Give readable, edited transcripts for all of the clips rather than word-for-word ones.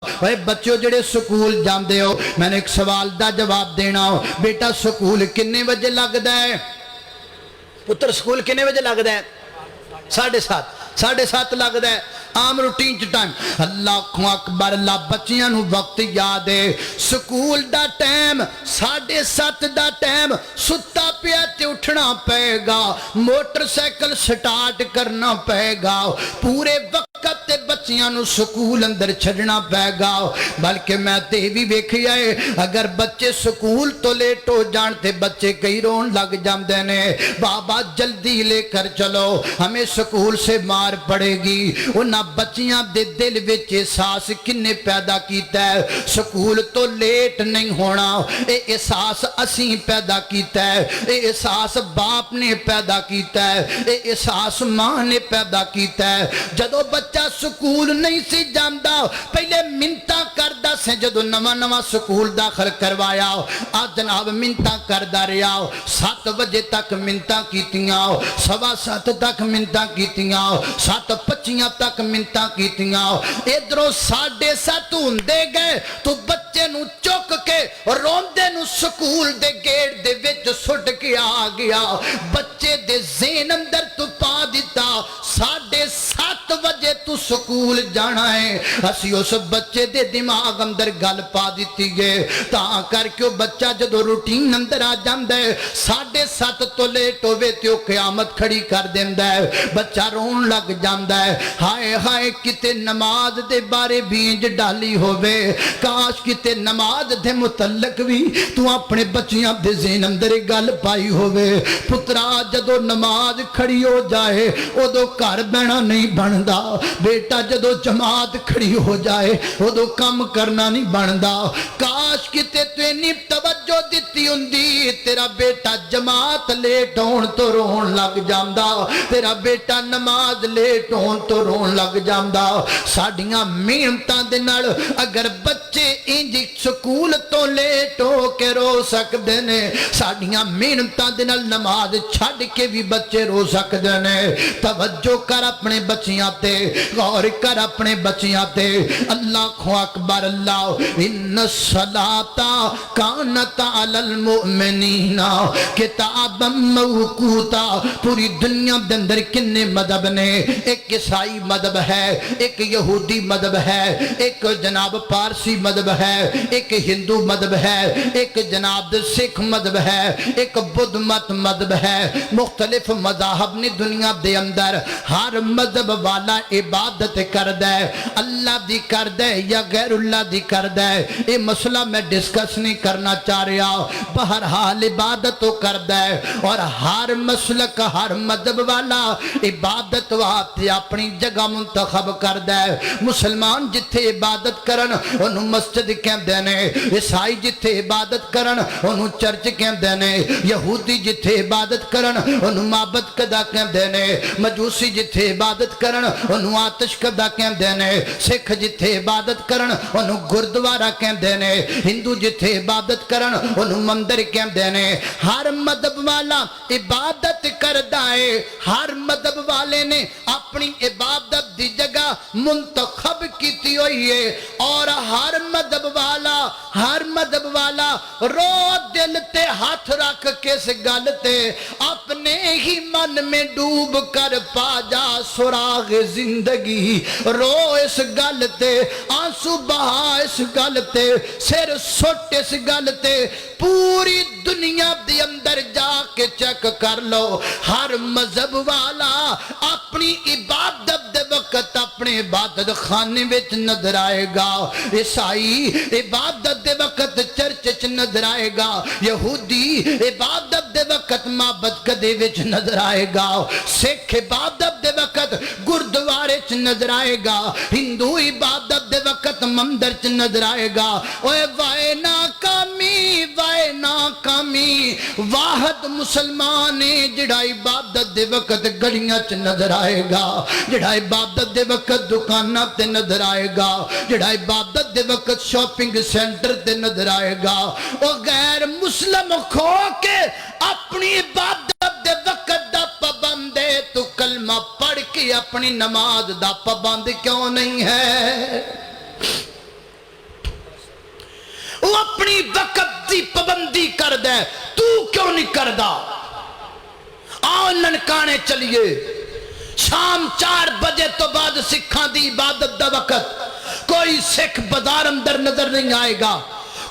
ओए बच्चों जेड़े स्कूल जाते हो, मैंने एक सवाल का जवाब देना हो। बेटा स्कूल किन्ने बजे लगता है? पुत्र स्कूल किन्ने बजे लगता है? 7:30 लगता है आम रूटीन च टाइम। अल्लाह अकबर, अल्लाह बच्चियां नू वक्त याद है। स्कूल दा टाइम 7:30 दा टाइम, सुता पिया ते उठना पेगा, मोटरसाइकिल स्टार्ट करना पेगा, पूरे वक्त ते बच्चियां नू स्कूल अंदर छड़ना पेगा। बल्कि मैं ते भी वेखिया है, अगर बच्चे स्कूल तो लेट हो जान ते बच्चे कई रोन लग जाते ने, बाबा जल्दी लेकर चलो हमें स्कूल से मार पड़ेगी। उन्हें बच्चियां दे दिल विच एहसास किन्ने पैदा कीता है, स्कूल तो लेट नहीं होना। ये एहसास असी पैदा कीता है, ये एहसास बाप ने पैदा कीता है, ये एहसास मां ने पैदा कीता है। जदों बच्चा स्कूल नहीं सी जांदा, पहले मिन्नतां करदा से, जदों नवा नवा स्कूल दाखिल करवाया आ जनाब मिन्नतां करदा रहा, 7 बजे तक मिन्नतां कीतियां, 7:15 तक मिन्नतां कीतियां, 7:25 तक मिन्नतां कीतियां। इधरों 7:30 हुंदे गए तो बच्चे नू चुक के रोंदे नू स्कूल दे गेट दे विच सुट के आ गया। बच्चे दे ज़हन अंदर तू पा दिता 7:30 बजे तू स्कूल जाना है। असी उस बच्चे दे दिमाग अंदर गल पा दी है, तां करके बच्चा जदों रूटीन अंदर आ जाता है 7:30 तो लेट होवे तो क़यामत खड़ी कर देंदा है। बच्चा रोन लग जाता है, हाय हाय किते नमाज दे बारे बीज डाली होवे, काश किते नमाज दे मुतल्लक भी तू अपने बच्चियां दे ज़हन अंदर गल पाई होवे। पुत्रा जदों नमाज खड़ी हो जाए उदों घर बहना नहीं बनता, बेटा जदों जमात खड़ी हो जाए उदों काम करना नहीं बनता। काश किते तू इन्नी तवज्जो दिती हुंदी, तेरा बेटा जमात लेट होण तो रोन लग जांदा, तेरा बेटा नमाज लेट होण तो रोन लग जांदा। साडियां मेहनतां दे नाल अगर बच्चे इंज स्कूल तो लेट हो के रो सकदे ने, साडियां मेहनतां दे नाल नमाज छड्ड के भी बच्चे रो सकदे ने। तवज्जो कर अपने बच्चियां ते, गौर कर अपने बच्चियां ते। अल्लाहु अकबर, अल्लाह इन्न सलाता कानत अलल मुमिनीना किताबम मौकूता। पूरी दुनिया दे अंदर किन्ने मदहब ने, एक ईसाई मदहब है, एक यहूदी मदहब है, एक जनाब पारसी मदहब है, एक हिंदू मदहब है, एक जनाब सिख मदहब है, एक बुद्ध मत मदहब है। मुख्तलिफ मज़ाहब ने दुनिया दे अंदर, हर मजहब वाला इबादत करदा है, अल्लाह दी करदा है या गैरुल्लाह दी करदा है, ये मसला मैं डिस्कस नहीं करना चाह रहा। बहरहाल इबादत तो करदा है, और हर मसलक हर मजहब वाला इबादत वास्ते अपनी जगह मुंतखब करदा है। मुसलमान जिथे इबादत करन उन्होंने मस्जिद कहते हैं, ईसाई जिथे इबादत करन उन्होंने चर्च कहते हैं, यहूदी जिथे इबादत करन उन्होंने माबद कदा कहते हैं, मजूसी जिथे इबादत करन उन्होंने आतिश कदा कहते हैं, सिख जिथे इबादत करन उन्होंने गुरुद्वारा कहते हैं, हिंदू जिथे इबादत करन उन्होंने मंदिर कहते हैं। हर मजहब वाला इबादत करदा है, हर मजहब वाले ने अपनी इबादत की जगह मुंतखब की हुई है, और हर मजहब वाला रो दिल ते हाथ रख के इस गल ते अपने ही मन में डूब कर पा जा सुराग जिंदगी। रो इस गल ते, आंसू बहा इस गल ते, सिर सुट इस गल ते। पूरी दुनिया दे अंदर जाके चेक कर लो, हर मजहब वाला अपनी इबादत दे वक्त अपने इबादत खाने विच नजर आएगा, ईसाई इबादत दे वक्त चर्च च नजर आएगा, यहूदी इबादत दे वक्त माबद कदे विच नजर आएगा, सिख इबादत दे वक्त गुरुद्वारे च नजर आएगा, हिंदू इबादत दे वक्त मंदिर च नजर आएगा। ओए वाए नाकामी वाहद मुसलमान है जिहड़ा इबादत दे वक्त गलियां च नजर आएगा, जिहड़ा इबादत दे वक्त दुकानां ते नजर आएगा, जिहड़ा इबादत दे वक्त शॉपिंग सेंटर ते नजर आएगा। ओ गैर मुस्लिम खो के अपनी इबादत दे वक्त दा पाबंद है, तू कलमा पढ़ के अपनी नमाज दा पाबंद क्यों नहीं है? اپنی وقت دی پابندی کر دے تو کیوں نہیں کردا آؤ ننکانے چلیے شام 4 بجے تو بعد سکھاں دی عبادت دا وقت کوئی سکھ بازار اندر نظر نہیں آئے گا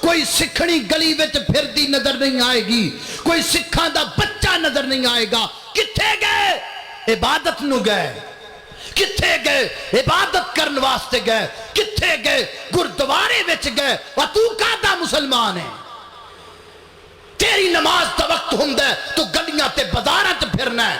کوئی سکھنی گلی وچ پھر دی نظر نہیں آئے گی کوئی سکھاں دا بچہ نظر نہیں آئے گا کتھے گئے عبادت نو گئے کتھے گئے عبادت کرن واسطے گئے کتھے گئے گردوارے وچ گئے اور تو کہتا مسلمان ہے تیری نماز دا وقت ہوندا ہے تو گلیاں تے بازاراں تے پھرنا ہے